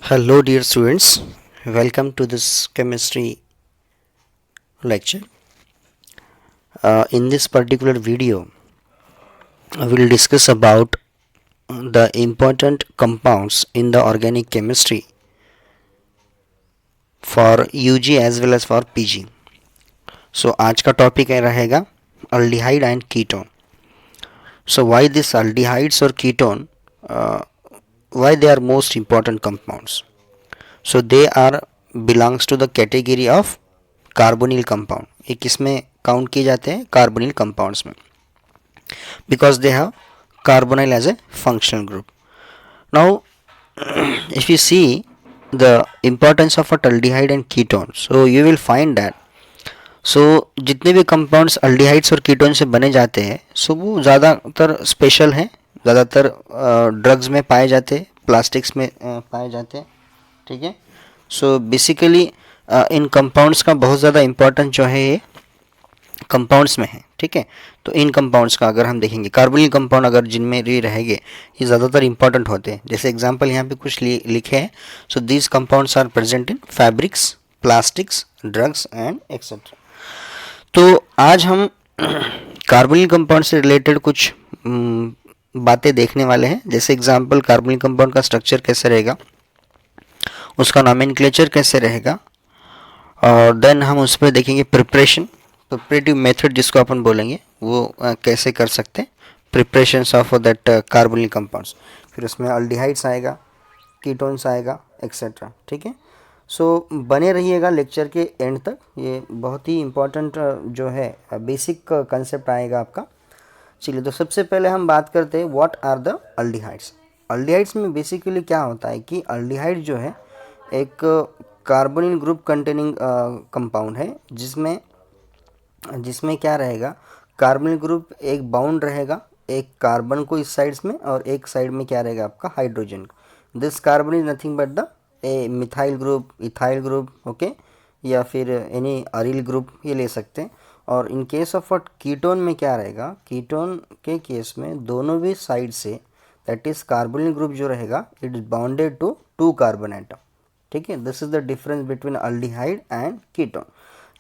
Hello, dear students. Welcome to this chemistry lecture. In this particular video, I will discuss about the important compounds in the organic chemistry for UG as well as for PG. So आज का topic रहेगा aldehyde and ketone. So why this aldehydes or ketone? Why they are most important compounds? So they are belongs to the category of carbonyl compound. ये किस में count किए जाते हैं? Carbonyl compounds में, because they have carbonyl as a functional group. Now if you see the importance of a aldehyde and ketone, so you will find that जितने भी compounds aldehydes और कीटोन से बने जाते हैं वो ज़्यादातर स्पेशल हैं, ज़्यादातर ड्रग्स में पाए जाते हैं, प्लास्टिक्स में पाए जाते हैं. ठीक है. सो बेसिकली इन कंपाउंड्स का बहुत ज़्यादा इम्पोर्टेंस जो है ये कंपाउंड्स में है. ठीक है. तो इन कंपाउंड्स का अगर हम देखेंगे, कार्बोनिल कंपाउंड अगर जिनमें ये रहेंगे ये ज़्यादातर इंपॉर्टेंट होते हैं. जैसे एग्जांपल यहाँ पे कुछ लिखे हैं. So these compounds are present in fabrics, plastics, drugs and etcetera. तो आज हम कार्बोनिल कंपाउंड से रिलेटेड कुछ बातें देखने वाले हैं. जैसे एग्जाम्पल कार्बोनिल कंपाउंड का स्ट्रक्चर कैसे रहेगा, उसका नॉमेनक्लेचर कैसे रहेगा, और देन हम उस पर देखेंगे प्रिपरेशन, प्रिपरेटिव मेथड जिसको अपन बोलेंगे वो कैसे कर सकते हैं, preparations of that carbonyl compounds. फिर उसमें अल्डिहाइड्स आएगा, कीटोन्स आएगा, एक्सेट्रा. ठीक है. सो बने रहिएगा लेक्चर के एंड तक. ये बहुत ही इम्पोर्टेंट जो है बेसिक कंसेप्ट आएगा आपका. चलिए, तो सबसे पहले हम बात करते हैं what are the aldehydes. Aldehydes में बेसिकली क्या होता है कि अल्डिहाइड जो है एक कार्बोनिल ग्रुप कंटेनिंग कंपाउंड है जिसमें क्या रहेगा, कार्बोनिल ग्रुप एक बाउंड रहेगा एक कार्बन को इस साइड्स में और एक साइड में क्या रहेगा आपका hydrogen. This carbon is nothing but the A methyl group, ethyl group, okay, या फिर एनी अरिल ग्रुप ये ले सकते हैं. और इन केस ऑफ कीटोन में क्या रहेगा, कीटोन के केस में दोनों भी side say that is carbonyl group जो रहेगा it is bounded to two carbon atom. ठीक है. This is the difference between aldehyde and ketone.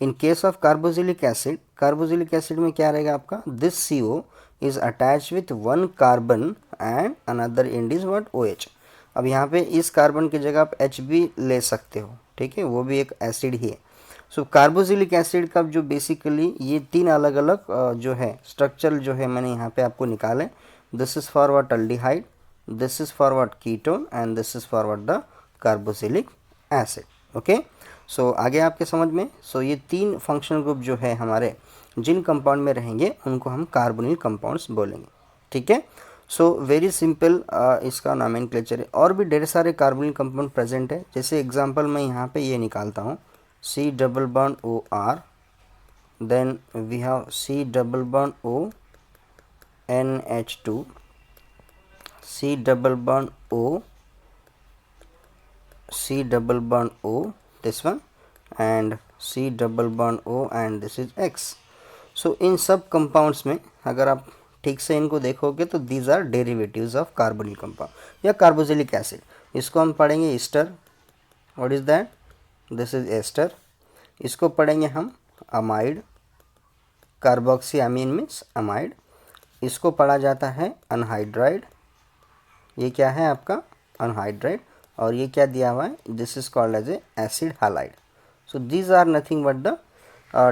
In case of carboxylic acid, carboxylic acid में क्या रहेगा आपका, this CO is attach with one carbon and another end is what, OH. अब यहाँ पे इस कार्बन की जगह आप H भी ले सकते हो. ठीक है. वो भी एक एसिड ही है. सो कार्बोक्सिलिक एसिड का जो बेसिकली ये तीन अलग अलग जो है स्ट्रक्चर जो है मैंने यहाँ पे आपको निकाले. This is for what aldehyde, this is for what ketone and this is for what the carboxylic acid. Okay. So आगे आपके समझ में. सो ये तीन फंक्शनल ग्रुप जो है हमारे जिन कंपाउंड में रहेंगे उनको हम कार्बोनिल कंपाउंड्स बोलेंगे. ठीक है. सो वेरी सिंपल इसका नॉमेनक्लेचर है. और भी ढेर सारे कार्बोनिल कंपाउंड प्रेजेंट है. जैसे एग्जांपल मैं यहाँ पे ये निकालता हूँ, C double bond OR, then we have C double bond O NH2, C double bond O, C double bond O, this one, and C double bond O and this is X. So इन सब compounds में अगर आप ठीक से इनको देखोगे तो these are derivatives of carbonyl compound या कार्बोक्सिलिक एसिड. इसको हम पढ़ेंगे ester. What is that, this is ester. इसको पढ़ेंगे हम amide, carboxy amine means amide. इसको पढ़ा जाता है अनहाइड्राइड. ये क्या है आपका अनहाइड्राइड. और ये क्या दिया हुआ है, this is called as a acid halide. So these are nothing but the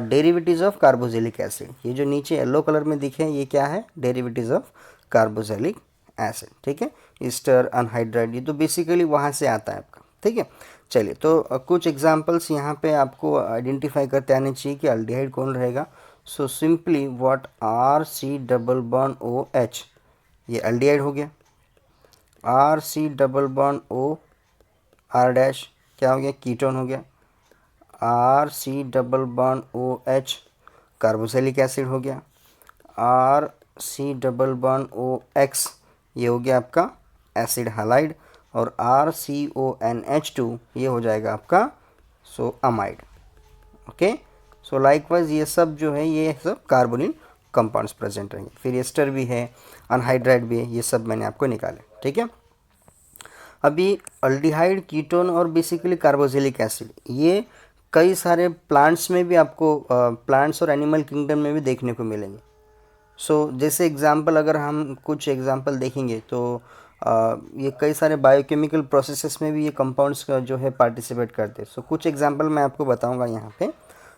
derivatives of carboxylic acid. ये जो नीचे येलो कलर में दिखे ये क्या है, डेरिवेटिव्स ऑफ कार्बोक्सिलिक एसिड. ठीक है. ईस्टर, अनहाइड्राइड, ये तो बेसिकली वहाँ से आता है आपका. ठीक है. चलिए, तो कुछ एग्जांपल्स यहाँ पे आपको आइडेंटिफाई करते आने चाहिए कि अल्डिहाइड कौन रहेगा. So simply what RC double bond OH, ये अल्डिहाइड हो गया. RC double bond O R dash क्या हो गया, कीटोन हो गया. RC double bond OH carboxylic acid हो गया. RC डबल बॉन्ड OX ये हो गया आपका एसिड हालाइड. और RCONH2 ये हो जाएगा आपका अमाइड. ओके. सो लाइकवाइज ये सब जो है ये सब कार्बोनिल कंपाउंड्स प्रेजेंट रहेंगे. फिर एस्टर भी है, अनहाइड्राइड भी है, ये सब मैंने आपको निकाले. ठीक है. अभी अल्डिहाइड, कीटोन और बेसिकली कार्बोक्सिलिक एसिड ये कई सारे प्लांट्स में भी आपको प्लांट्स और एनिमल किंगडम में भी देखने को मिलेंगे। जैसे एग्जांपल अगर हम कुछ एग्जांपल देखेंगे तो ये कई सारे बायोकेमिकल प्रोसेसेस में भी ये कंपाउंड्स का जो है पार्टिसिपेट करते हैं। कुछ एग्जांपल मैं आपको बताऊंगा यहाँ पे।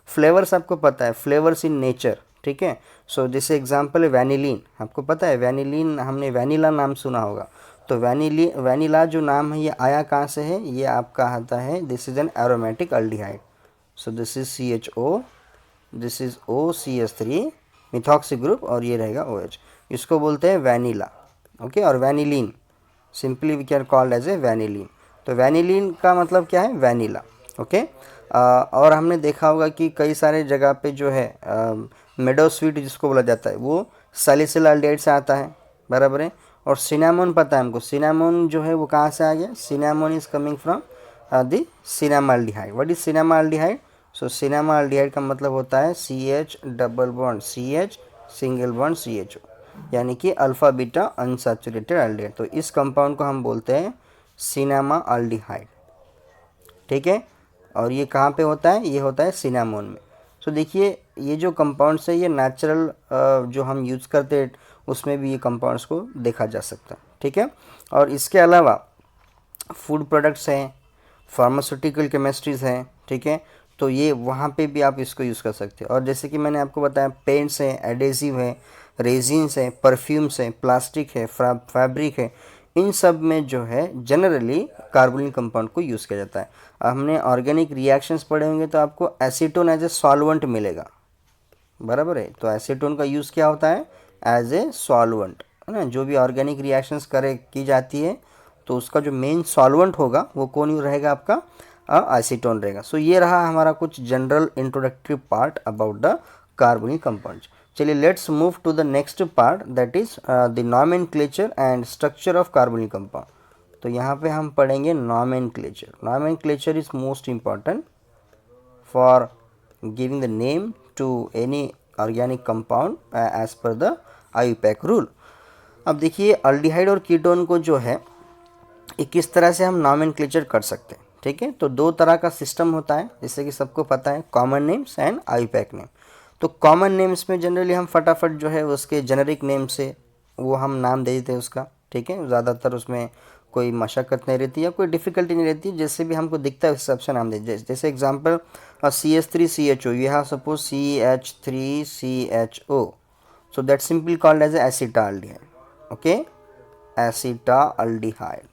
फ्लेवर्स आपको पता है, फ्लेवर्स इन नेचर, ठीक है। जैसे एग्जांपल है वैनिलीन, आपको पता है वैनिलीन, हमने वैनिला नाम सुना होगा। तो वैनिला जो नाम है ये आया कहाँ से है, ये आपका आता है, this is an aromatic aldehyde. This is CHO, this is OCH3 methoxy group और ये रहेगा OH, इसको बोलते हैं वैनिला, ओके। और vanillin simply we can called as a vanillin. तो वैनिलीन का मतलब क्या है, वैनिला, ओके। और हमने देखा होगा कि कई सारे जगह पे जो है मेडो स्वीट जिसको बोला जाता है वो सैलिसिल अल्डिहाइड से आता है, बराबर है। और सिनामोन पता है हमको, सिनामोन जो है वो कहाँ से आ गया, cinnamon is coming from the cinnamaldehyde. What is cinnamaldehyde? Cinnamaldehyde का मतलब होता है CH double bond CH single bond CHO, यानी कि अल्फा बीटा अनसैचुरेटेड अल्डिहाइड। तो इस कंपाउंड को हम बोलते हैं सिनामाल्डिहाइड, ठीक है। और ये कहाँ पे होता है, ये होता है सिनामोन में। देखिए ये जो कंपाउंड्स है ये नेचुरल जो हम यूज़ करते हैं उसमें भी ये कंपाउंड्स को देखा जा सकता है, ठीक है। और इसके अलावा फूड प्रोडक्ट्स हैं, फार्मास्यूटिकल केमिस्ट्रीज़ हैं, ठीक है। तो ये वहाँ पे भी आप इसको यूज़ कर सकते हैं। और जैसे कि मैंने आपको बताया पेंट्स हैं, एडेसिव है, रेजिन्स हैं, परफ्यूम्स हैं, प्लास्टिक है, फैब्रिक है, इन सब में जो है जनरली कार्बोनिल कंपाउंड को यूज़ किया जाता है। हमने ऑर्गेनिक रिएक्शंस पढ़े होंगे तो आपको एसीटोन एज ए सॉल्वेंट मिलेगा, बराबर है। तो एसीटोन का यूज़ क्या होता है, एज ए सॉल्वेंट, है ना। जो भी ऑर्गेनिक रिएक्शंस की जाती है तो उसका जो मेन सॉल्वेंट होगा वो कौन रहेगा, आपका एसीटोन रहेगा। ये रहा हमारा कुछ general introductory part about the carbonyl compounds. चलिए let's move to the next part, that is the nomenclature and structure of carbonyl compound. तो यहाँ पे हम पढ़ेंगे nomenclature. Nomenclature is most important for giving the name to any organic compound as per the IUPAC rule. अब देखिए aldehyde और ketone को जो है किस तरह से हम नॉमेनक्लेचर कर सकते हैं, ठीक है। तो दो तरह का सिस्टम होता है, जैसे कि सबको पता है, common names and IUPAC name. तो कॉमन नेम्स में जनरली हम फटाफट जो है उसके जेनरिक नेम से वो हम नाम दे देते हैं उसका, ठीक है। ज़्यादातर उसमें कोई मशक्क़त नहीं रहती या कोई डिफ़िकल्टी नहीं रहती, जैसे भी हमको दिखता है उस हिसाब से नाम दे। जैसे example CH3CHO, you have suppose CH3CHO, so that simply called as acetaldehyde, okay, acetaldehyde.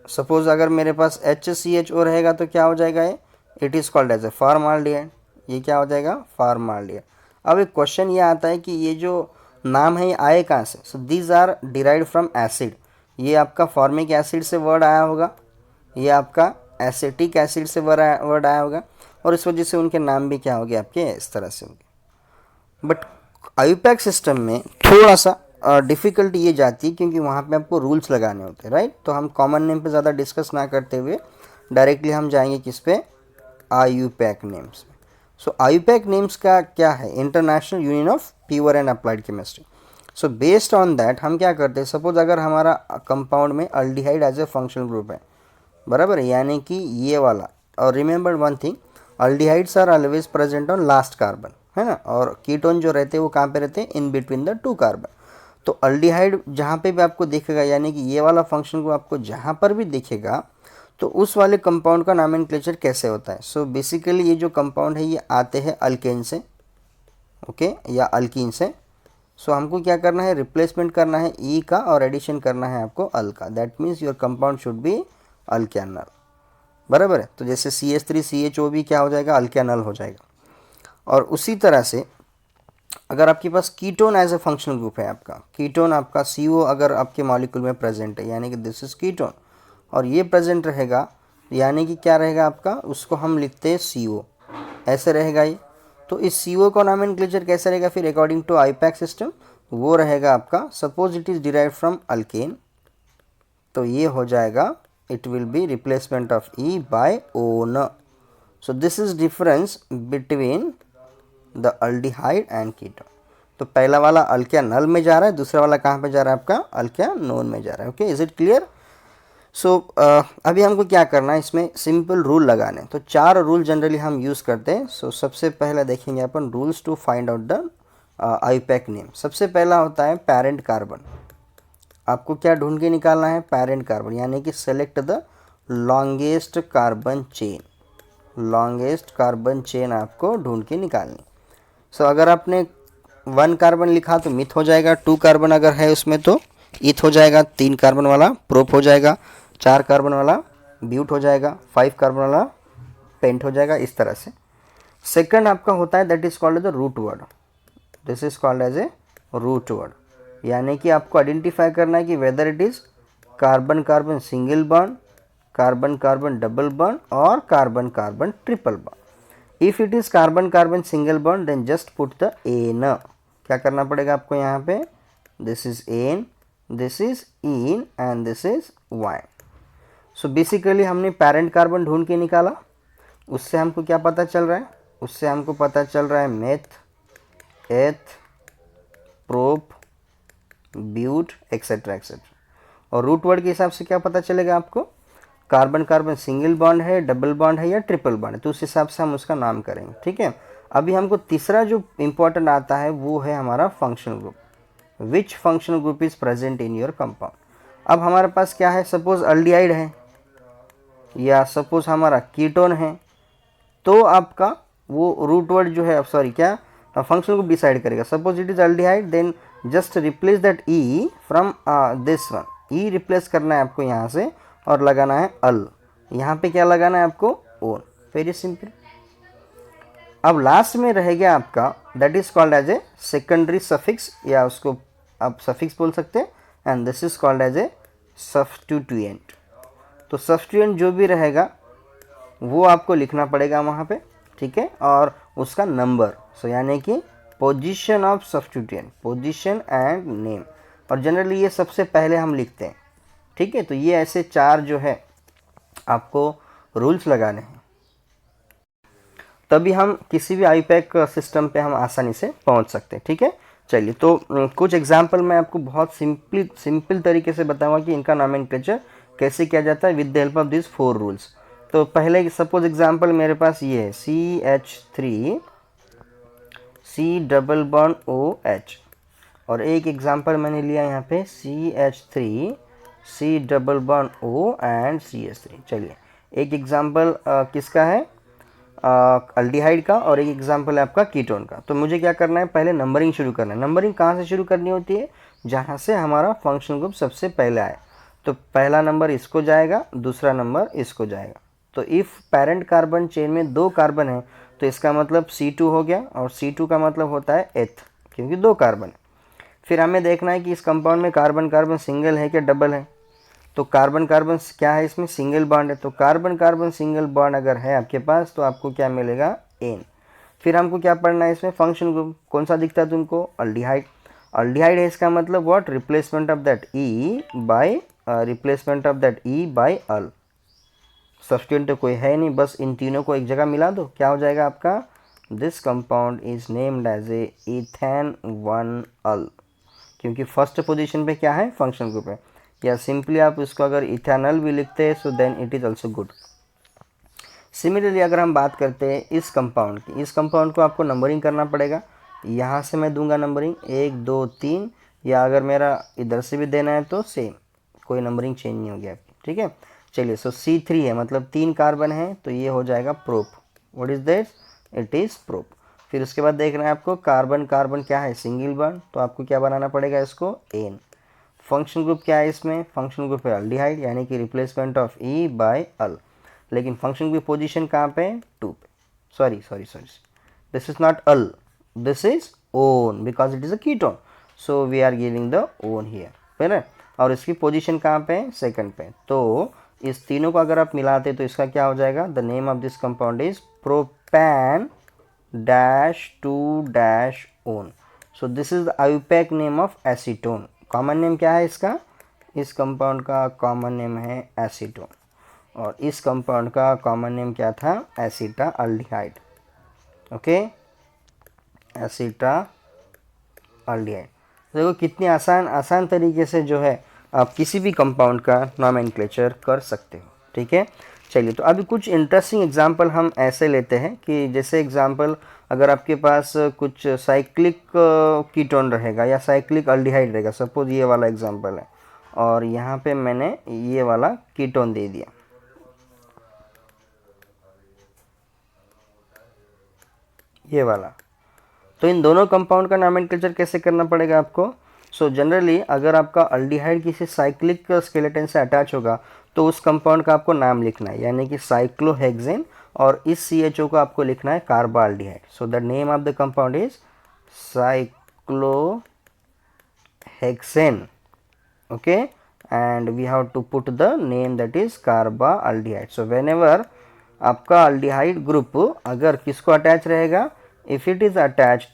Suppose अगर मेरे पास HCHO रहेगा तो क्या हो जाएगा, ये it is called as a formaldehyde, ये क्या हो जाएगा, फॉर्माल्डिहाइड। अब एक क्वेश्चन ये आता है कि ये जो नाम है ये आए कहाँ से। So these are derived from acid. ये आपका फॉर्मिक एसिड से वर्ड आया होगा, ये आपका एसिटिक एसिड से वर्ड आया होगा, और इस वजह से उनके नाम भी क्या हो गए आपके इस तरह से होंगे। बट IUPAC सिस्टम में थोड़ा सा डिफ़िकल्टी ये जाती है क्योंकि वहाँ पे आपको रूल्स लगाने होते हैं, राइट। तो हम कॉमन नेम पे ज़्यादा डिस्कस ना करते हुए डायरेक्टली हम जाएंगे किस पे, IUPAC नेम्स में। IUPAC नेम्स का क्या है, international union of pure and applied chemistry. Based on that हम क्या करते हैं, सपोज अगर हमारा कंपाउंड में aldehyde as a functional group है, बराबर है, यानी कि ये वाला। और remember one thing, aldehydes are always present on last carbon, है ना। और कीटोन जो रहते हैं वो कहाँ पे रहते हैं, in between the two carbon. तो अल्डिहाइड जहाँ पे भी आपको दिखेगा, यानी कि ये वाला फंक्शन को आपको जहाँ पर भी दिखेगा, तो उस वाले कंपाउंड का नॉमेनक्लेचर कैसे होता है। बेसिकली ये जो कंपाउंड है ये आते हैं अल्केन से, ओके, या अल्कीन से। हमको क्या करना है, रिप्लेसमेंट करना है ई का और एडिशन करना है आपको अल का। That means your compound should be alkanal, बराबर है। तो जैसे CH3CHO भी क्या हो जाएगा, अल्केनल हो जाएगा। और उसी तरह से अगर आपके पास ketone as a functional group है, आपका कीटोन, आपका CO अगर आपके मॉलिक्यूल में प्रेजेंट है, यानी कि दिस इज कीटोन, और ये प्रेजेंट रहेगा, यानी कि क्या रहेगा आपका, उसको हम लिखते हैं CO, ऐसे रहेगा ये। तो इस CO का नॉमेनक्लेचर कैसे रहेगा फिर अकॉर्डिंग टू IUPAC सिस्टम, वो रहेगा आपका, suppose it is derived from alkane, तो ये हो जाएगा, it will be replacement of E by ON। So this is difference between the aldehyde and ketone. तो पहला वाला अल्केनल में जा रहा है, दूसरा वाला कहाँ पे जा रहा है आपका, अल्केनोन में जा रहा है, okay. Is it clear. So अभी हमको क्या करना है, इसमें सिंपल रूल लगाने। तो 4 रूल जनरली हम यूज़ करते हैं। सो सबसे पहला देखेंगे अपन rules to find out the IUPAC name. सबसे पहला होता है पेरेंट कार्बन। आपको क्या ढूंढ के निकालना है, पेरेंट कार्बन, यानी कि select the longest carbon chain. Longest carbon chain आपको ढूंढ के निकालनी। सो अगर आपने 1 कार्बन लिखा तो मिथ हो जाएगा, 2 कार्बन अगर है उसमें तो ईथ हो जाएगा, 3 कार्बन वाला प्रोप हो जाएगा, 4 कार्बन वाला ब्यूट हो जाएगा, 5 कार्बन वाला पेंट हो जाएगा, इस तरह से। सेकंड आपका होता है that is called as a root word. This is called as a root word, यानी कि आपको आइडेंटिफाई करना है कि whether it is carbon carbon single bond, carbon carbon double bond और carbon carbon triple bond. If it is carbon carbon single bond then just put the ane. क्या करना पड़ेगा आपको यहाँ पे, this is ane, this is ene and this is yne. So basically हमने parent carbon ढूंढ के निकाला। उससे हमको क्या पता चल रहा है, उससे हमको पता चल रहा है मेथ, एथ, प्रोप, ब्यूट एक्सेट्रा एक्सेट्रा। और रूट वर्ड के हिसाब से क्या पता चलेगा आपको, कार्बन कार्बन सिंगल बॉन्ड है, डबल बॉन्ड है या ट्रिपल बॉन्ड है, तो उस हिसाब से हम उसका नाम करेंगे। ठीक है। अभी हमको तीसरा जो इम्पोर्टेंट आता है वो है हमारा functional group. Which functional group is present in your compound. अब हमारे पास क्या है, सपोज अल्डिहाइड है या सपोज हमारा कीटोन है, तो आपका वो रूट वर्ड जो है, सॉरी क्या, फंक्शनल ग्रुप डिसाइड करेगा। Suppose it is aldehyde then just replace that e from this one. E replace करना है आपको यहाँ से और लगाना है अल। यहाँ पे क्या लगाना है आपको, ओन। Very simple. अब लास्ट में रहेगा आपका that is called as a secondary suffix, या उसको आप सफिक्स बोल सकते हैं, and this is called as a substituent. तो सब्स्टिट्यूएंट जो भी रहेगा वो आपको लिखना पड़ेगा वहाँ पे। ठीक है। और उसका नंबर, सो यानी कि position of substituent, position and name. और जनरली ये सबसे पहले हम लिखते हैं। ठीक है। तो ये ऐसे 4 जो है आपको रूल्स लगाने हैं, तभी हम किसी भी आईयूपैक सिस्टम पे हम आसानी से पहुंच सकते हैं। ठीक है। चलिए, तो कुछ एग्जांपल मैं आपको बहुत सिंपल तरीके से बताऊंगा कि इनका नॉमेनक्लेचर कैसे किया जाता है with the help of this 4 rules. तो पहले सपोज एग्जांपल मेरे पास ये है CH3 C double bond OH, और एक एग्जांपल मैंने लिया यहाँ पे CH3 C double bond O and CH3। चलिए, एक एग्जांपल किसका है, अल्डिहाइड का, और एक एग्जांपल है आपका कीटोन का। तो मुझे क्या करना है, पहले नंबरिंग शुरू करना है। नंबरिंग कहाँ से शुरू करनी होती है, जहाँ से हमारा फंक्शनल ग्रुप सबसे पहले आए। तो पहला नंबर इसको जाएगा, दूसरा नंबर इसको जाएगा। तो इफ़ पेरेंट कार्बन चेन में 2 कार्बन है तो इसका मतलब C2 हो गया, और C2 का मतलब होता है एथ, क्योंकि 2 कार्बन। फिर हमें देखना है कि इस कंपाउंड में कार्बन कार्बन सिंगल है क्या डबल है। तो कार्बन कार्बन क्या है, इसमें सिंगल बॉन्ड है। तो कार्बन कार्बन सिंगल बॉन्ड अगर है आपके पास तो आपको क्या मिलेगा, एन। फिर हमको क्या पढ़ना है, इसमें फंक्शन ग्रुप कौन सा दिखता है तुमको, अल्डिहाइड। अल्डिहाइड है, इसका मतलब what, replacement of that e by al. Substituent तो कोई है नहीं, बस इन तीनों को एक जगह मिला दो, क्या हो जाएगा आपका, this compound is named as a ethane 1 al, क्योंकि फर्स्ट पोजीशन पे क्या है, फंक्शनल ग्रुप है। या सिंपली आप इसको अगर इथेनॉल भी लिखते हैं so then it is also good. Similarly अगर हम बात करते हैं इस कंपाउंड की, इस कंपाउंड को आपको नंबरिंग करना पड़ेगा। यहाँ से मैं दूंगा नंबरिंग 1 2 3, या अगर मेरा इधर से भी देना है तो सेम, कोई नंबरिंग चेंज नहीं होगी आपकी। ठीक है। चलिए, सो C3 है, मतलब 3 कार्बन है, तो ये हो जाएगा prop. What is that, it is prop. फिर उसके बाद देखना है आपको कार्बन कार्बन क्या है, सिंगल बॉन्ड, तो आपको क्या बनाना पड़ेगा, इसको एन। फंक्शन ग्रुप क्या है इसमें, फंक्शन ग्रुप है अल्डिहाइड, यानी कि replacement of e by al. लेकिन फंक्शन ग्रुप पोजीशन कहाँ पे, 2 पे। Sorry, this is not al, this is one, because it is a ketone, so we are giving the one here, है। और इसकी पोजीशन कहाँ पे, सेकंड पे। तो इस तीनों को अगर आप मिलाते तो इसका क्या हो जाएगा, the name of this compound is propan dash 2 dash one. So this is the IUPAC name of acetone. Common name क्या है इसका, इस कंपाउंड का कॉमन नेम है एसीटोन, और इस कंपाउंड का कॉमन नेम क्या था, acetaldehyde. Okay, acetaldehyde. देखो कितनी आसान तरीके से जो है आप किसी भी कंपाउंड का नॉमेनक्लेचर कर सकते हो। ठीक है, चलिए तो अभी कुछ इंटरेस्टिंग एग्जांपल हम ऐसे लेते हैं कि जैसे एग्जांपल अगर आपके पास कुछ साइक्लिक कीटोन रहेगा या साइक्लिक अल्डिहाइड रहेगा, सपोज ये वाला एग्जांपल है और यहाँ पे मैंने ये वाला कीटोन दे दिया, ये वाला, तो इन दोनों कंपाउंड का नॉमेनक्लेचर कैसे करना पड़ेगा आपको। सो जनरली अगर आपका अल्डिहाइड किसी साइक्लिक स्केलेटन से अटैच होगा तो उस कंपाउंड का आपको नाम लिखना है, यानी कि साइक्लोहेक्सेन, और इस CHO को आपको लिखना है carbaldehyde. So the name of the compound is cyclohexane, okay, and we have to put the name that is carbaldehyde. So whenever आपका अल्डिहाइड ग्रुप अगर किसको अटैच रहेगा, if it is attached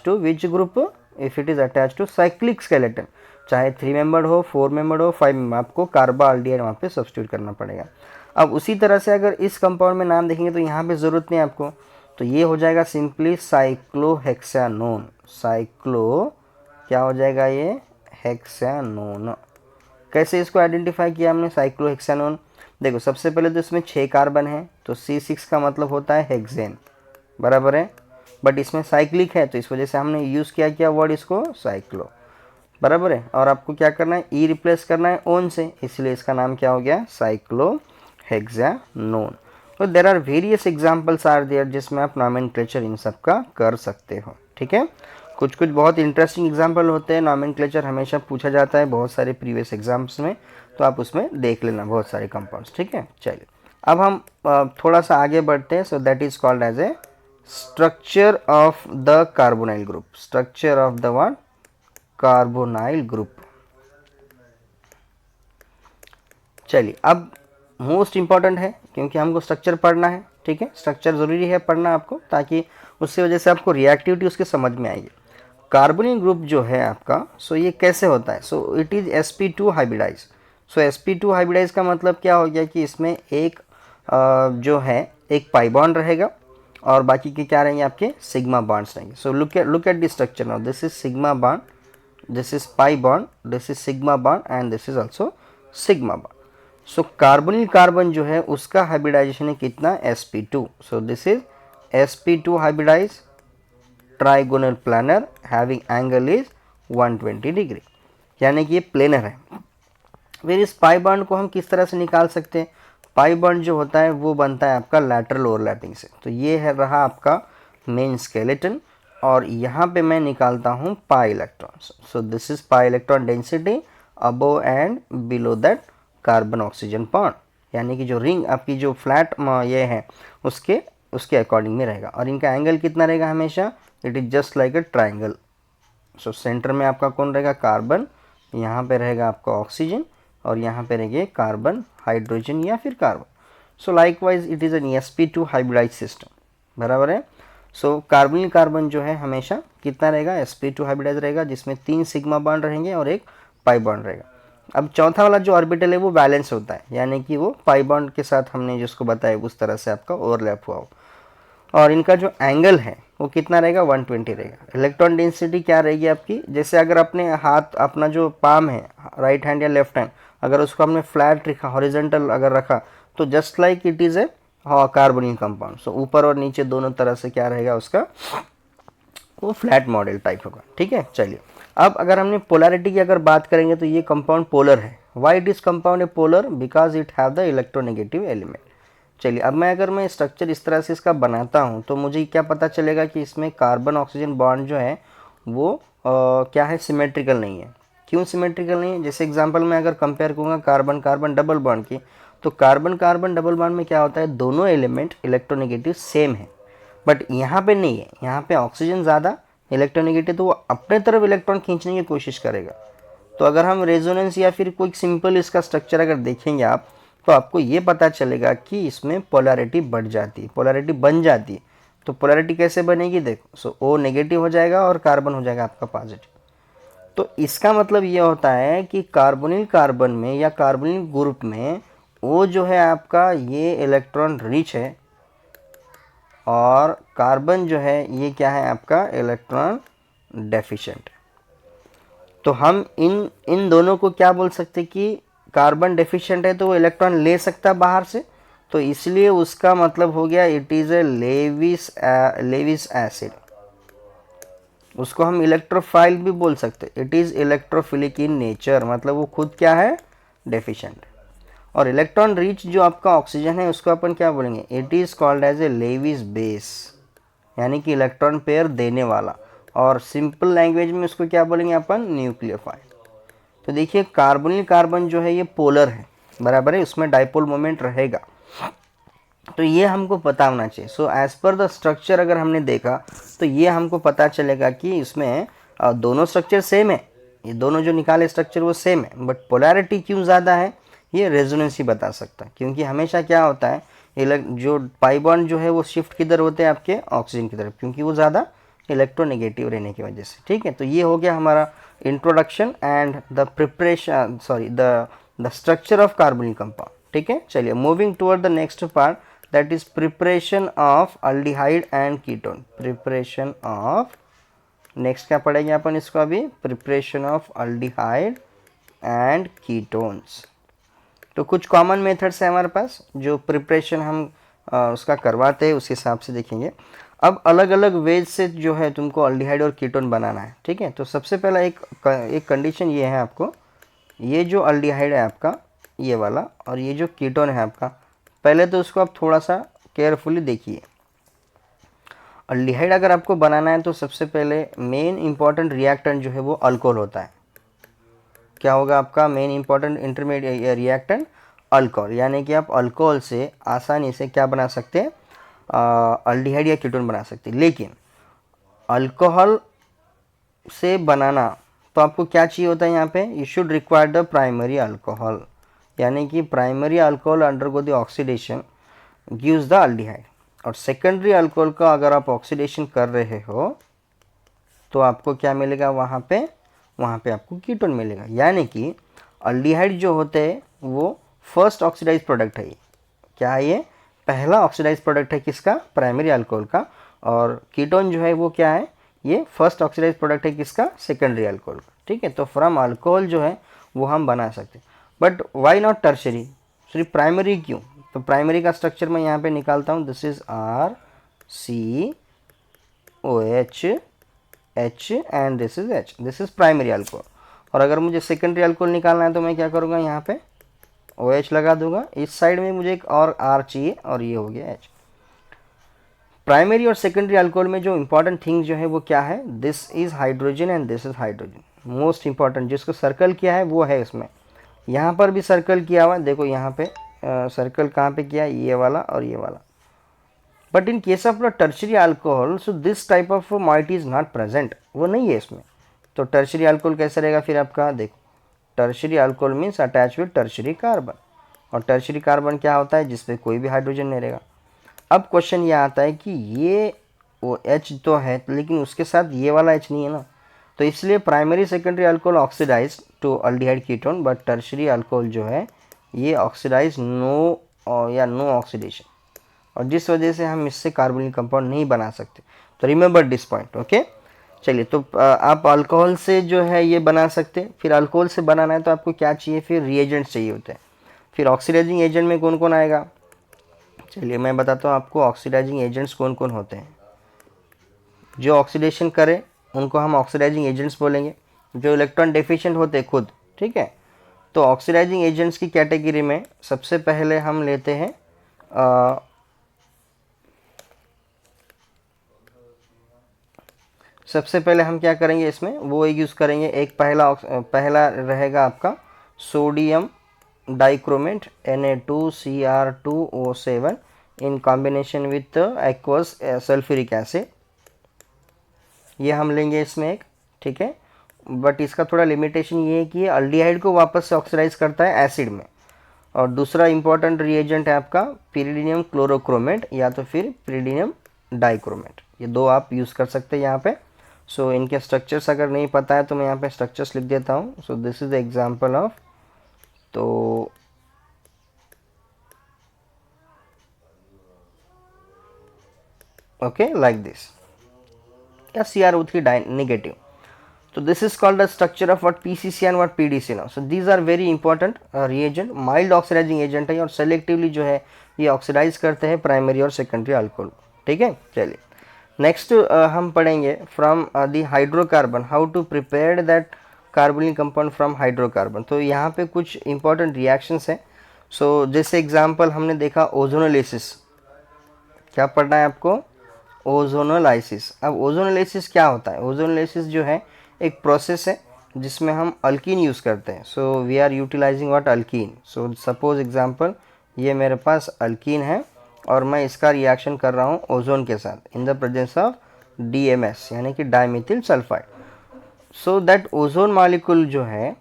to which group, if it is attached to cyclic skeleton, चाहे 3 membered हो, 4 membered हो, 5 member, आपको carbaldehyde वहाँ पे सब्स्टिट्यूट करना पड़ेगा। अब उसी तरह से अगर इस कंपाउंड में नाम देखेंगे तो यहाँ पे ज़रूरत नहीं आपको, तो ये हो जाएगा सिंपली साइक्लोहेक्सानोन। साइक्लो क्या हो जाएगा ये, हेक्सानोन। कैसे इसको आइडेंटिफाई किया हमने साइक्लोहेक्सानोन, देखो सबसे पहले तो इसमें 6 कार्बन है तो C6 का मतलब होता है हेक्सेन, बराबर है, बट इसमें साइक्लिक है तो इस वजह से हमने यूज़ किया वर्ड इसको साइक्लो, बराबर है। और आपको क्या करना है, ई रिप्लेस करना है ओन से, इसलिए इसका नाम क्या हो गया, साइक्लोहेक्सानोन। तो there are various examples are there जिसमें आप नॉमेनक्लेचर इन सब का कर सकते हो। ठीक है, कुछ कुछ बहुत इंटरेस्टिंग एग्जांपल होते हैं, नॉमेनक्लेचर हमेशा पूछा जाता है बहुत सारे प्रीवियस एग्जाम्स में, तो आप उसमें देख लेना बहुत सारे कंपाउंड्स। ठीक है, चलिए अब हम थोड़ा सा आगे बढ़ते हैं। So that is called as a structure of the carbonyl group, structure of the one carbonyl group. चलिए अब मोस्ट इंपॉर्टेंट है क्योंकि हमको स्ट्रक्चर पढ़ना है। ठीक है, स्ट्रक्चर ज़रूरी है पढ़ना आपको, ताकि उसकी वजह से आपको रिएक्टिविटी उसके समझ में आएगी। कार्बोनिल ग्रुप जो है आपका, सो ये कैसे होता है, so it is sp2 hybridize. So sp2 hybridize का मतलब क्या हो गया कि इसमें एक जो है एक पाई बॉन्ड रहेगा और बाकी के क्या रहेंगे, आपके सिग्मा बॉन्ड्स रहेंगे। So look at the structure now, this is sigma bond, this is pi bond, this is sigma bond and this is also sigma bond. So carbonyl carbon जो है उसका हाइब्रिडाइजेशन है कितना, sp2। So this is sp2 hybridize trigonal planar having angle is 120 degree, यानी कि ये planar है। फिर इस पाई बॉन्ड को हम किस तरह से निकाल सकते हैं, पाई बॉन्ड जो होता है वो बनता है आपका लैटरल ओवरलैपिंग से। तो ये है रहा आपका मेन स्केलेटन, और यहाँ पे मैं निकालता हूँ pi electrons. So this is pi electron density above and below that carbon oxygen bond, यानी कि जो रिंग आपकी जो फ्लैट ये है उसके अकॉर्डिंग में रहेगा। और इनका एंगल कितना रहेगा हमेशा, it is just like a triangle. So centre में आपका कौन रहेगा, कार्बन, यहाँ पे रहेगा आपका ऑक्सीजन और यहाँ पे रहेंगे कार्बन, हाइड्रोजन या फिर carbon. So likewise it is an sp2 hybridize system, बराबर है। सो कार्बोनिल कार्बन जो है हमेशा कितना रहेगा, sp2 हाइब्रिडाइज रहेगा, जिसमें 3 सिग्मा बॉन्ड रहेंगे और एक पाई बॉन्ड रहेगा। अब चौथा वाला जो ऑर्बिटल है वो बैलेंस होता है, यानी कि वो पाई बॉन्ड के साथ हमने जिसको बताया उस तरह से आपका ओवरलैप हुआ हो, और इनका जो एंगल है वो कितना रहेगा, 120 रहेगा। इलेक्ट्रॉन डेंसिटी क्या रहेगी आपकी, जैसे अगर अपने हाथ, अपना जो पाम है राइट हैंड या लेफ्ट हैंड, अगर उसको हमने फ्लैट रखा, हॉरिजॉन्टल अगर रखा, तो just like it is a carbonyl compound. So ऊपर और नीचे दोनों तरह से क्या रहेगा उसका, वो फ्लैट मॉडल टाइप होगा। ठीक है, चलिए अब अगर हमने पोलैरिटी की अगर बात करेंगे तो ये कंपाउंड पोलर है। Why it is compound A polar, because it have the electronegative element. चलिए अब अगर मैं स्ट्रक्चर इस तरह से इसका बनाता हूँ तो मुझे क्या पता चलेगा कि इसमें कार्बन ऑक्सीजन बॉन्ड जो है वो क्या है, सिमेट्रिकल नहीं है। क्यों सिमेट्रिकल नहीं है, जैसे एग्जांपल में अगर कंपेयर करूँगा कार्बन कार्बन डबल बॉन्ड की, तो कार्बन कार्बन डबल बॉन्ड में क्या होता है, दोनों एलिमेंट इलेक्ट्रोनेगेटिव सेम है, बट यहाँ पे नहीं है, यहाँ पे ऑक्सीजन ज़्यादा इलेक्ट्रोनेगेटिव, तो वो अपने तरफ इलेक्ट्रॉन खींचने की कोशिश करेगा। तो अगर हम रेजोनेंस या फिर कोई सिंपल इसका स्ट्रक्चर अगर देखेंगे आप, तो आपको ये पता चलेगा कि इसमें पोलैरिटी बढ़ जाती है, पोलैरिटी बन जाती है। तो पोलैरिटी कैसे बनेगी, देखो, सो O नेगेटिव हो जाएगा और कार्बन हो जाएगा आपका पॉजिटिव। तो इसका मतलब ये होता है कि कार्बोनिल कार्बन में या कार्बोनिल ग्रुप में O जो है आपका ये इलेक्ट्रॉन रिच है, और कार्बन जो है ये क्या है आपका इलेक्ट्रॉन डेफिशिएंट। तो हम इन इन दोनों को क्या बोल सकते कि कार्बन डेफिशिएंट है तो वो इलेक्ट्रॉन ले सकता है बाहर से, तो इसलिए उसका मतलब हो गया it is A Lewis acid. उसको हम इलेक्ट्रोफाइल भी बोल सकते, it is electrophilic in nature, मतलब वो खुद क्या है, डेफिशिएंट। और इलेक्ट्रॉन रिच जो आपका ऑक्सीजन है उसको अपन क्या बोलेंगे, it is called as a Lewis base, यानी कि इलेक्ट्रॉन पेयर देने वाला। और सिंपल लैंग्वेज में उसको क्या बोलेंगे अपन, न्यूक्लियोफाइल। तो देखिए कार्बोनिल कार्बन जो है ये पोलर है, बराबर है, उसमें डाइपोल मोमेंट रहेगा, तो ये हमको पता होना चाहिए। So as per the structure अगर हमने देखा तो ये हमको पता चलेगा कि इसमें दोनों स्ट्रक्चर सेम है, ये दोनों जो निकाले स्ट्रक्चर वो सेम है, बट पोलैरिटी क्यों ज़्यादा है ये रेजोनेंस ही बता सकता है। क्योंकि हमेशा क्या होता है, जो पाई बॉन्ड जो है वो शिफ्ट किधर होते हैं, आपके ऑक्सीजन की तरफ, क्योंकि वो ज़्यादा इलेक्ट्रोनेगेटिव रहने की वजह से। ठीक है, तो ये हो गया हमारा introduction and the preparation, sorry the structure of carbonyl compound. ठीक है, चलिए moving toward the next part, that is preparation of aldehyde and ketone। preparation of, next क्या पढ़ेंगे अपन इसको अभी, preparation of aldehyde and ketones। तो कुछ कॉमन मेथड्स है हमारे पास जो प्रिपरेशन हम उसका करवाते हैं, उस हिसाब से देखेंगे। अब अलग अलग वेज से जो है तुमको अल्डिहाइड और कीटोन बनाना है। ठीक है, तो सबसे पहला एक कंडीशन ये है आपको, ये जो अल्डिहाइड है आपका ये वाला, और ये जो कीटोन है आपका, पहले तो उसको आप थोड़ा सा केयरफुली देखिए। अल्डिहाइड अगर आपको बनाना है तो सबसे पहले मेन इंपॉर्टेंट रिएक्टेंट जो है वो अल्कोहल होता है। क्या होगा आपका main important intermediate reactant, alcohol, यानी कि आप अल्कोहल से आसानी से क्या बना सकते हैं, अल्डिहाइड या कीटोन बना सकते हैं। लेकिन अल्कोहल से बनाना तो आपको क्या चाहिए होता है यहाँ पे, you should require the primary alcohol, यानी कि primary alcohol undergo the oxidation gives the aldehyde. और सेकेंडरी अल्कोहल का अगर आप ऑक्सीडेशन कर रहे हो तो आपको क्या मिलेगा, वहाँ पे आपको कीटोन मिलेगा। यानी कि अल्डिहाइड जो होते हैं वो फर्स्ट ऑक्सीडाइज प्रोडक्ट है। क्या है ये, पहला ऑक्सीडाइज प्रोडक्ट है किसका, प्राइमरी अल्कोहल का। और कीटोन जो है वो क्या है, ये फर्स्ट ऑक्सीडाइज प्रोडक्ट है किसका, सेकेंडरी अल्कोहल का। ठीक है, तो फ्रॉम अल्कोहल जो है वो हम बना सकते हैं, बट वाई नॉट टर्शरी, सिर्फ प्राइमरी क्यों। तो प्राइमरी का स्ट्रक्चर मैं यहाँ पे निकालता हूँ, this is RCOH H and this is H, this is primary alcohol. और अगर मुझे सेकेंडरी अल्कोहल निकालना है तो मैं क्या करूँगा, यहाँ पे OH लगा दूंगा, इस साइड में मुझे एक और R चाहिए और ये हो गया H। प्राइमरी और सेकेंडरी अल्कोहल में जो इंपॉर्टेंट थिंग जो है वो क्या है, this is hydrogen and this is hydrogen. Most important जिसको सर्कल किया है वो है इसमें, यहाँ पर भी सर्कल किया हुआ, देखो यहाँ पे सर्कल कहाँ पे किया, ये वाला और ये वाला। But in case of the tertiary alcohol, so this type of moiety is not present, वो नहीं है इसमें। तो टर्शरी अल्कोहल कैसे रहेगा फिर आपका, देखो tertiary alcohol means attach with tertiary carbon, और टर्शरी कार्बन क्या होता है, जिसपे कोई भी हाइड्रोजन नहीं रहेगा। अब क्वेश्चन ये आता है कि ये वो H तो है लेकिन उसके साथ ये वाला H नहीं है ना, तो इसलिए primary secondary alcohol oxidize to aldehyde ketone, but tertiary alcohol जो है ये ऑक्सीडाइज नो या नो ऑक्सीडेशन, और जिस वजह से हम इससे कार्बोनिल कंपाउंड नहीं बना सकते। तो रिमेंबर दिस पॉइंट, ओके। चलिए, तो आप अल्कोहल से जो है ये बना सकते हैं। फिर अल्कोहल से बनाना है तो आपको क्या चाहिए, फिर रिएजेंट्स चाहिए होते हैं। फिर ऑक्सीडाइजिंग एजेंट में कौन कौन आएगा, चलिए मैं बताता हूँ आपको ऑक्सीडाइजिंग एजेंट्स कौन कौन होते हैं। जो ऑक्सीडेशन करें उनको हम ऑक्सीडाइजिंग एजेंट्स बोलेंगे, जो इलेक्ट्रॉन डेफिशिएंट होते हैं खुद। ठीक है, तो ऑक्सीडाइजिंग एजेंट्स की कैटेगरी में सबसे पहले हम लेते हैं सबसे पहले हम क्या करेंगे इसमें, वो यूज़ करेंगे, एक पहला रहेगा आपका sodium dichromate Na2Cr2O7 in combination with aqueous sulphuric acid, ये हम लेंगे इसमें एक। ठीक है, बट इसका थोड़ा लिमिटेशन ये है कि ये अल्डिहाइड को वापस से ऑक्सीडाइज करता है एसिड में। और दूसरा इंपॉर्टेंट रिएजेंट है आपका पिरिडिनियम क्लोरोक्रोमेट या तो फिर पिरिडिनियम डाइक्रोमेट, ये दो आप यूज़ कर सकते हैं यहाँ पे। सो इनके स्ट्रक्चर्स अगर नहीं पता है तो मैं यहाँ पे स्ट्रक्चर्स लिख देता हूँ। सो this is the example of, तो ओके लाइक दिस, या CrO3 negative. So this is called the structure of what PCC and what PDC now. So these are very important reagent, mild oxidizing agent है और selectively जो है ये oxidise करते हैं primary और सेकेंडरी अल्कोहल। ठीक है, चलिए नेक्स्ट हम पढ़ेंगे from the hydrocarbon, how to prepare that carbonyl compound from hydrocarbon. तो यहाँ पे कुछ इंपॉर्टेंट रिएक्शंस हैं। सो जैसे एग्जांपल हमने देखा ओजोनोलिसिस, क्या पढ़ना है आपको, ओजोनोलाइसिस। अब ओजोनोलाइसिस क्या होता है, ओजोनोलाइसिस जो है एक प्रोसेस है जिसमें हम अल्कीन यूज़ करते हैं। So we are utilizing what, alkene. So suppose example ये मेरे पास अल्कीन है और मैं इसका रिएक्शन कर रहा हूँ ओजोन के साथ in the presence of DMS यानी कि dimethyl sulphide. So that ozone molecule जो है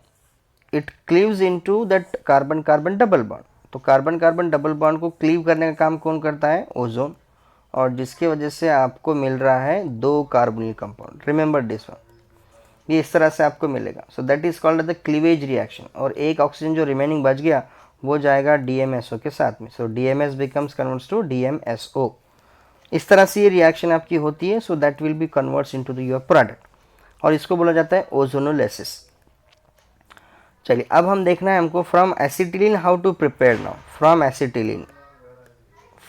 it cleaves into that carbon carbon double bond. तो कार्बन कार्बन डबल बॉन्ड को क्लीव करने का काम कौन करता है, ओजोन, और जिसकी वजह से आपको मिल रहा है 2 carbonyl compound. Remember this one, ये इस तरह से आपको मिलेगा। सो that is called the cleavage reaction. और एक ऑक्सीजन जो रिमेनिंग बच गया वो जाएगा DMSO के साथ में। So DMS becomes converts to DMSO। इस तरह से ये रिएक्शन आपकी होती है। So that will be converts into the your product और इसको बोला जाता है ओजोनोलाइसिस। चलिए अब हम देखना है हमको from acetylene how to prepare now, from acetylene,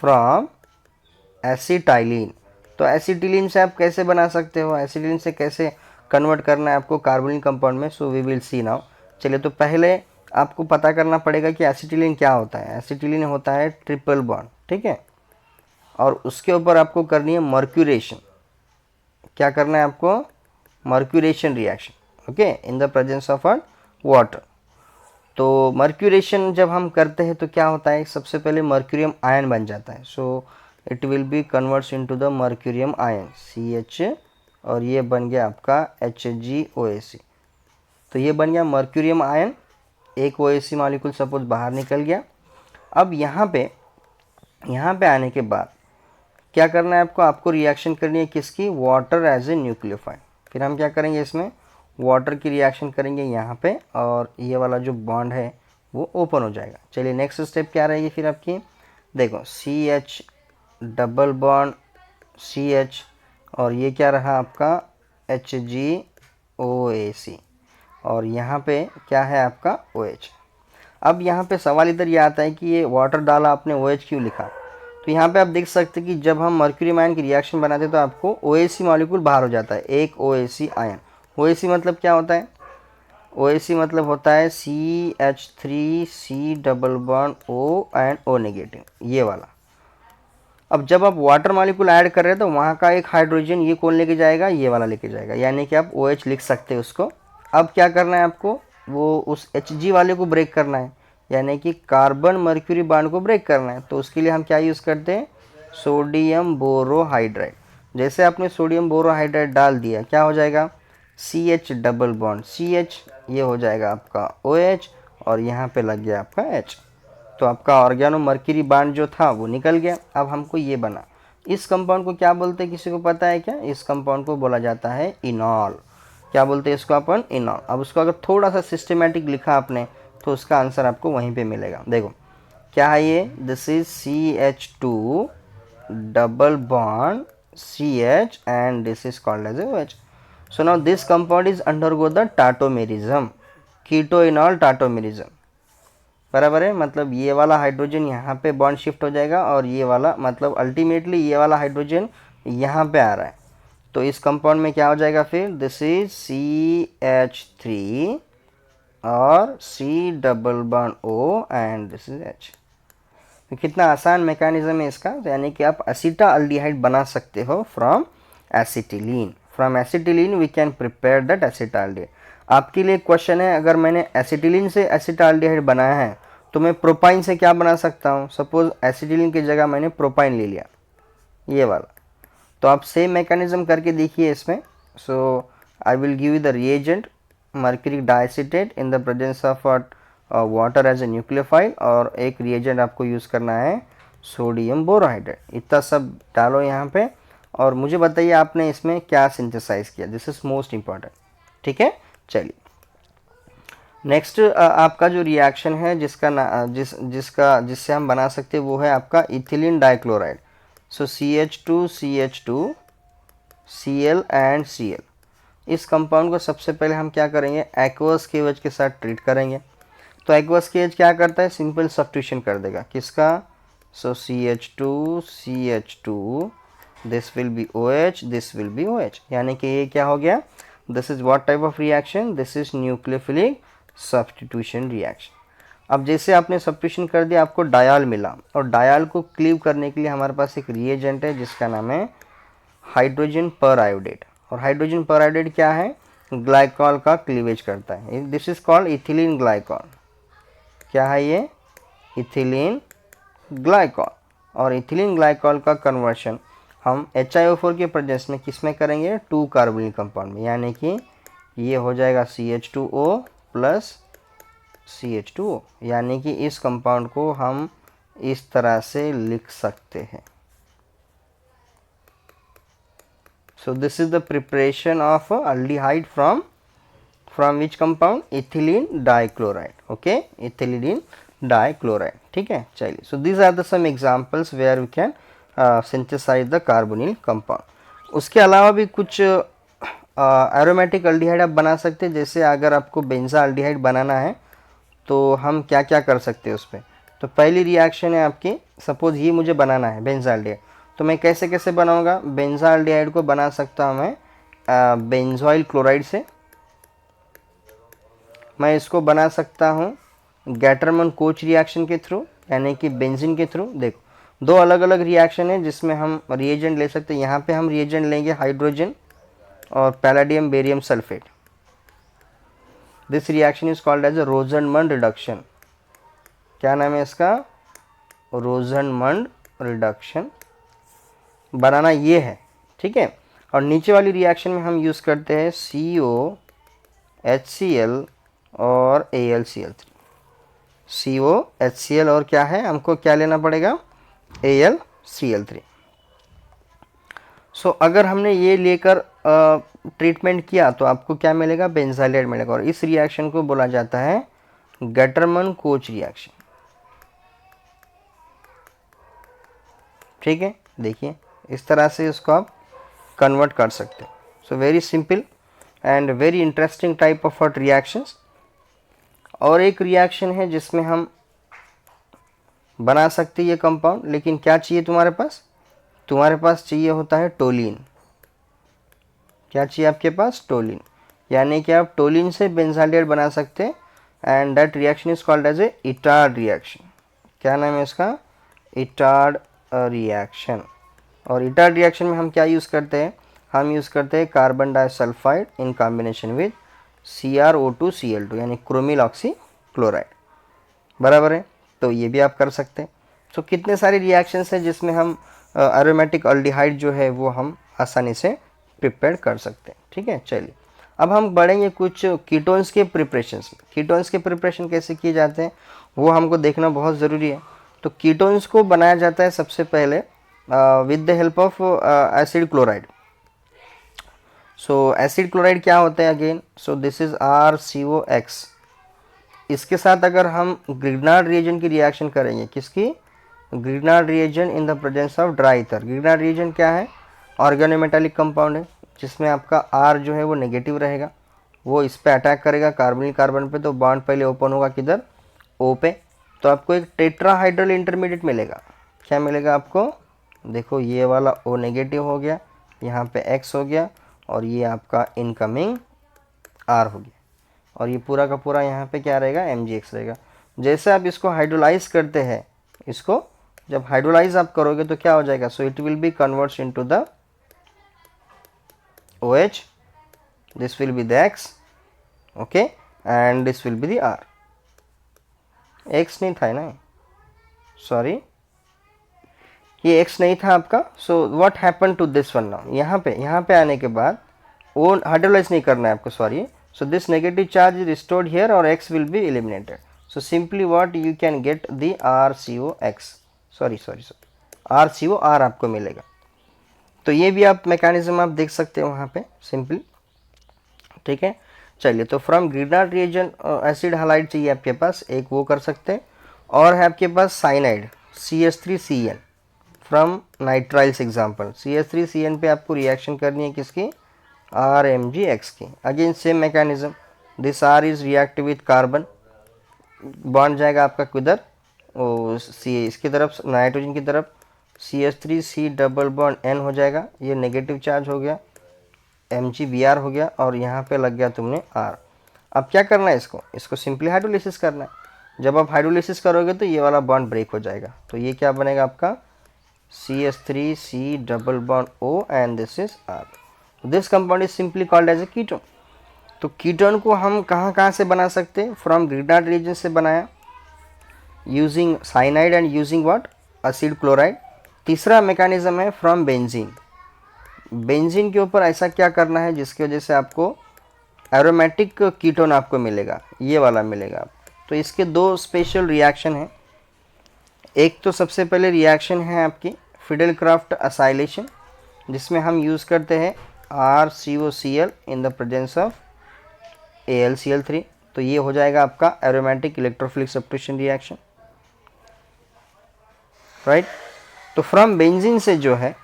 from acetylene. तो एसिटिलीन से आप कैसे बना सकते हो, एसिटिलीन से कैसे कन्वर्ट करना है आपको कार्बोनिल कंपाउंड में। So we will see now. चलिए तो पहले आपको पता करना पड़ेगा कि एसिटिलीन क्या होता है। एसिटिलीन होता है ट्रिपल बॉन्ड, ठीक है, और उसके ऊपर आपको करनी है मर्क्यूरेशन। क्या करना है आपको, mercuration reaction, okay, in the presence of water. तो मर्क्यूरेशन जब हम करते हैं तो क्या होता है, सबसे पहले मर्क्यूरियम आयन बन जाता है। So it will be converts into the mercurium ion CH, और ये बन गया आपका HgOAc। तो ये बन गया मर्क्यूरियम आयन, एक OAc मॉलिक्यूल सपोज बाहर निकल गया। अब यहाँ पे आने के बाद क्या करना है आपको, आपको रिएक्शन करनी है किसकी, वाटर एज ए न्यूक्लियोफाइल। फिर हम क्या करेंगे, इसमें वाटर की रिएक्शन करेंगे यहाँ पे, और ये वाला जो बॉन्ड है वो ओपन हो जाएगा। चलिए नेक्स्ट स्टेप क्या रहेगी फिर आपकी, देखो CH डबल बॉन्ड CH, और ये क्या रहा आपका HgOAc, और यहाँ पे क्या है आपका OH। अब यहाँ पे सवाल इधर ये आता है कि ये वाटर डाला आपने, OH क्यों लिखा। तो यहाँ पे आप देख सकते हैं कि जब हम मर्क्यूरियम आयन की रिएक्शन बनाते हैं तो आपको OAc मॉलिक्यूल बाहर हो जाता है, एक OAc आयन। OAc मतलब क्या होता है, OAc मतलब होता है CH3C double bond O and O negative, ये वाला। अब जब आप वाटर मॉलिक्यूल ऐड कर रहे हैं तो वहाँ का एक हाइड्रोजन ये कौन लेके जाएगा, ये वाला लेके जाएगा, यानी कि आप OH लिख सकते हैं उसको। अब क्या करना है आपको, वो उस Hg वाले को ब्रेक करना है, यानी कि कार्बन मर्क्यूरी बॉन्ड को ब्रेक करना है। तो उसके लिए हम क्या यूज़ करते हैं, सोडियम बोरोहाइड्राइड। जैसे आपने सोडियम बोरोहाइड्राइड डाल दिया क्या हो जाएगा, CH डबल बॉन्ड CH, ये हो जाएगा आपका OH, और यहाँ पे लग गया आपका H। तो आपका ऑर्गेनो मर्क्यूरी बॉन्ड जो था वो निकल गया। अब हमको ये बना, इस कंपाउंड को क्या बोलते हैं, किसी को पता है क्या, इस कंपाउंड को बोला जाता है इनॉल। क्या बोलते हैं इसको अपन, इनॉल। अब उसको अगर थोड़ा सा सिस्टमेटिक लिखा आपने तो उसका आंसर आपको वहीं पे मिलेगा। देखो क्या है ये, this is CH2 double bond CH and this is called as OH। So now this compound is undergo the tautomerism, keto enol tautomerism, बराबर है। मतलब ये वाला हाइड्रोजन यहाँ पे बॉन्ड शिफ्ट हो जाएगा, और ये वाला मतलब अल्टीमेटली ये वाला हाइड्रोजन यहाँ पे आ रहा है। तो इस कंपाउंड में क्या हो जाएगा फिर, दिस इज CH3 और C double bond O and this is H। तो कितना आसान मैकेनिज्म है इसका, तो यानी कि आप एसिटाल्डिहाइड बना सकते हो from acetylene. From acetylene we can prepare that acetaldehyde. आपके लिए क्वेश्चन है, अगर मैंने एसिटिलीन से एसिटाल्डिहाइड बनाया है तो मैं प्रोपाइन से क्या बना सकता हूँ। सपोज एसिटिलीन की जगह मैंने प्रोपाइन ले लिया, ये वाला, तो आप सेम मैकेनिज्म करके देखिए इसमें। So I will give you the reagent mercuric diacetate in the presence of water as a nucleophile, और एक रिएजेंट आपको यूज़ करना है सोडियम बोरोहाइड्रेट। इतना सब डालो यहाँ पे, और मुझे बताइए आपने इसमें क्या सिंथेसाइज किया, दिस इज मोस्ट इम्पॉर्टेंट, ठीक है। चलिए नेक्स्ट आपका जो रिएक्शन है जिससे हम बना सकते हैं वो है आपका ethylene dichloride. So CH2 CH2 Cl and Cl। इस कंपाउंड को सबसे पहले हम क्या करेंगे, एक्वस KOH के साथ ट्रीट करेंगे। तो एक्वस KOH क्या करता है, सिंपल सब्स्टिट्यूशन कर देगा किसका, सो CH2 this will be OH, this will be OH, यानी कि ये क्या हो गया, this is what type of reaction, this is nucleophilic substitution reaction. अब जैसे आपने सब्स्टिट्यूशन कर दिया, आपको डायल मिला, और डायल को क्लीव करने के लिए हमारे पास एक रिएजेंट है जिसका नाम है हाइड्रोजन पर आयोडेट। और हाइड्रोजन पर आयोडेट क्या है, ग्लाइकॉल का क्लीवेज करता है, this is called ethylene glycol. क्या है ये, इथिलीन ग्लाइकॉल। और इथिलीन ग्लाइकॉल का कन्वर्शन हम HiO4 के प्रेजेंस में किस में करेंगे, 2 कार्बोनिल कंपाउंड में, यानी कि ये हो जाएगा CH2O प्लस CH2O, यानी कि इस कंपाउंड को हम इस तरह से लिख सकते हैं। So this is the preparation of aldehyde from which compound, ethylene dichloride, okay, ethylene dichloride, ठीक है। चलिए, so these are the some examples where we can synthesize the carbonyl compound। उसके अलावा भी कुछ aromatic aldehyde आप बना सकते हैं, जैसे अगर आपको बेंजाल्डिहाइड बनाना है तो हम क्या क्या कर सकते हैं उस पर। तो पहली रिएक्शन है आपकी, सपोज ये मुझे बनाना है बेंजाल्डिहाइड, तो मैं कैसे कैसे बनाऊंगा, बेंजाल्डिहाइड को बना सकता हूँ मैं बेंजोइल क्लोराइड से, मैं इसको बना सकता हूँ गैटरमन कोच रिएक्शन के थ्रू, यानी कि बेंजीन के थ्रू। देखो, दो अलग अलग रिएक्शन है जिसमें हम रिएजेंट ले सकते हैं। यहाँ पे हम रिएजेंट लेंगे हाइड्रोजन और palladium barium sulphate. This reaction is called as a Rosenmund reduction. क्या नाम है इसका, रोजनमंड रिडक्शन। बनाना ये है, ठीक है। और नीचे वाली रिएक्शन में हम यूज़ करते हैं COHCl और AlCl3। COHCl और क्या है, हमको क्या लेना पड़ेगा, AlCl3। सो अगर हमने ये लेकर ट्रीटमेंट किया तो आपको क्या मिलेगा, बेंजाल्डिहाइड मिलेगा। और इस रिएक्शन को बोला जाता है गैटरमन कोच रिएक्शन, ठीक है। देखिए, इस तरह से इसको आप कन्वर्ट कर सकते हैं। So very simple and very interesting type of hot reactions. और एक रिएक्शन है जिसमें हम बना सकते हैं ये कंपाउंड, लेकिन क्या चाहिए तुम्हारे पास चाहिए होता है टोलिन। क्या चाहिए आपके पास, टोलिन, यानी कि आप टोलिन से बेंजाल्डिहाइड बना सकते हैं, and that reaction is called as a Etard reaction. क्या नाम है इसका, इटार्ड रिएक्शन। और इटार्ड रिएक्शन में हम क्या यूज़ करते हैं, हम यूज़ करते हैं carbon disulphide in combination with CrO2Cl2, यानी क्रोमिल ऑक्सी क्लोराइड, बराबर है। तो ये भी आप कर सकते हैं। तो कितने सारे रिएक्शंस हैं जिसमें हम एरोमेटिक अल्डिहाइड जो है वो हम आसानी से प्रिपेयर कर सकते हैं, ठीक है। चलिए, अब हम बढ़ेंगे कुछ कीटोन्स के प्रिपरेशंस में। कीटोन्स के प्रिपरेशन कैसे किए जाते हैं वो हमको देखना बहुत ज़रूरी है। तो कीटोन्स को बनाया जाता है सबसे पहले with the help of acid chloride. So acid chloride क्या होता है again, so this is RCOX। इसके साथ अगर हम ग्रिग्नार्ड रिएजेंट की रिएक्शन करेंगे, किसकी, Grignard reagent in the presence of dry ether. Grignard reagent क्या है, ऑर्गेनोमेटालिक कंपाउंड है जिसमें आपका R जो है वो नेगेटिव रहेगा, वो इस पे अटैक करेगा कार्बनिल कार्बन पे, तो बॉन्ड पहले ओपन होगा किधर, O पे, तो आपको एक टेट्राहाइड्रल इंटरमीडिएट मिलेगा। क्या मिलेगा आपको, देखो ये वाला O नेगेटिव हो गया, यहाँ पे X हो गया, और ये आपका इनकमिंग R हो गया, और ये पूरा का पूरा यहाँ पे क्या रहेगा, MgX रहेगा। जैसे आप इसको हाइड्रोलाइज करते हैं, इसको जब हाइड्रोलाइज आप करोगे तो क्या हो जाएगा, सो it will be converts into the OH, this will be the X, okay, and this will be the R। X नहीं था ना, सॉरी, ये X नहीं था आपका। So what happen to this one now, यहाँ पे आने के बाद वो हाइड्रोलाइज नहीं करना है आपको, sorry. So this negative charge is restored here और X will be eliminated। So simply what you can get the RCOX, sorry RCOR आपको मिलेगा। तो ये भी आप मैकेनिज्म आप देख सकते हैं वहाँ पे सिंपल, ठीक है। चलिए, तो from Grignard reagent acid halide चाहिए आपके पास, एक वो कर सकते हैं। और है आपके पास cyanide CH3CN from nitriles example. CH3CN पे आपको रिएक्शन करनी है किसकी, RMgX की। Again same mechanism, this R is reactive with carbon, bond जाएगा आपका किधर, ओ सी इसकी तरफ, नाइट्रोजन की तरफ, CH3C डबल बॉन्ड N हो जाएगा, ये नेगेटिव चार्ज हो गया, MgBr हो गया, और यहाँ पे लग गया तुमने R। अब क्या करना है, इसको सिंपली हाइड्रोलिसिस करना है। जब आप हाइड्रोलिसिस करोगे तो ये वाला बॉन्ड ब्रेक हो जाएगा, तो ये क्या बनेगा आपका CH3C double bond O and this is R। This compound is simply called as a ketone. तो कीटोन को हम कहाँ कहाँ से बना सकते हैं, फ्रॉम ग्रिग्नार्ड रीजन से बनाया using cyanide and using what, acid chloride. तीसरा मैकेनिज्म है फ्रॉम बेंजीन। बेंजीन के ऊपर ऐसा क्या करना है जिसकी वजह से आपको एरोमेटिक कीटोन आपको मिलेगा, ये वाला मिलेगा आपको। तो इसके दो स्पेशल रिएक्शन हैं। एक तो सबसे पहले रिएक्शन है आपकी फिडेलक्राफ्ट असाइलेशन, जिसमें हम यूज़ करते हैं RCOCl in the presence of AlCl3। तो ये हो जाएगा आपका aromatic electrophilic substitution reaction, right. तो फ्रॉम बेंजीन से जो है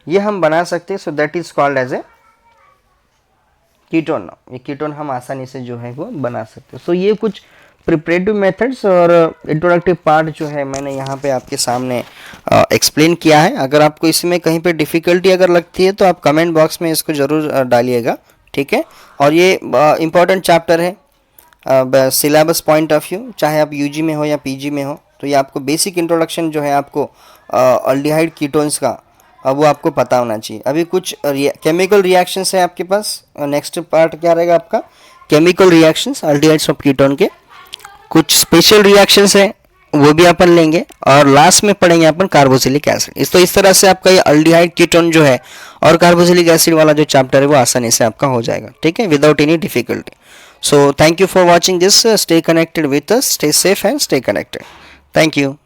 ये हम बना सकते हैं, so that is called as a ketone. ये कीटोन हम आसानी से जो है वो बना सकते हैं। सो ये कुछ प्रिपरेटिव मेथड्स और इंट्रोडक्टिव पार्ट जो है मैंने यहाँ पे आपके सामने एक्सप्लेन किया है। अगर आपको इसमें कहीं पे डिफ़िकल्टी अगर लगती है तो आप कमेंट बॉक्स में इसको ज़रूर डालिएगा, ठीक है। और ये इम्पॉर्टेंट चैप्टर है सिलेबस पॉइंट ऑफ व्यू, चाहे आप UG में हो या PG में हो। तो ये आपको बेसिक इंट्रोडक्शन जो है आपको अल्डिहाइड कीटोन्स का वो आपको पता होना चाहिए। अभी कुछ केमिकल रिएक्शंस है आपके पास। नेक्स्ट पार्ट क्या रहेगा आपका, chemical reactions aldehydes of ketone के। कुछ स्पेशल रिएक्शंस है वो भी अपन लेंगे, और लास्ट में पढ़ेंगे अपन कार्बोक्सिलिक एसिड। इस तरह से आपका ये अल्डिहाइड कीटोन जो है और कार्बोक्सिलिक एसिड वाला जो चैप्टर है वो आसानी से आपका हो जाएगा, ठीक है, without any difficulty. So thank you for watching this, stay connected with us, stay safe and stay connected. Thank you.